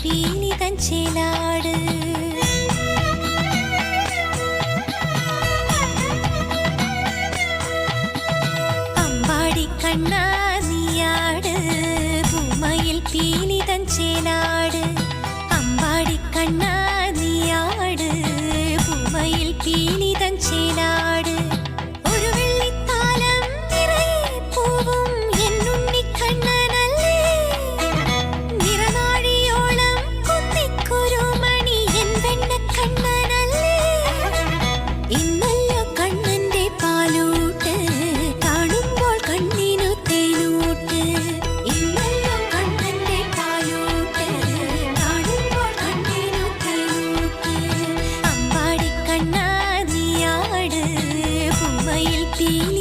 പീലി തൻ ചേലാട് അമ്പാടി കണ്ണാ നീയാട് പൂമയിൽ പീലി തൻ ചേലാട് അമ്പാടി കണ്ണാ നീയാട് പൂമയിൽ പീലി തൻ ചേലാട് ഒരു വെള്ളിത്താലം നിറയെ പൂവും എന്നുണ്ണി കണ്ണനല്ലേ നിറനാഴിയോളം കുന്നിക്കുരു മണി എൻ വെണ്ണ കണ്ണനല്ലേ ഇന്നല്ലോ കണ്ണന്റെ പാലൂട്ട് കാണുമ്പോൾ കണ്ണിനു തേനൂട്ട് ഇന്നല്ലോ കണ്ണന്റെ പാലൂട്ട് കാണുമ്പോൾ കണ്ണിനു തേനൂട്ട് അമ്പാടി കണ്ണാ നീയാട് പൂമയിൽ പീലി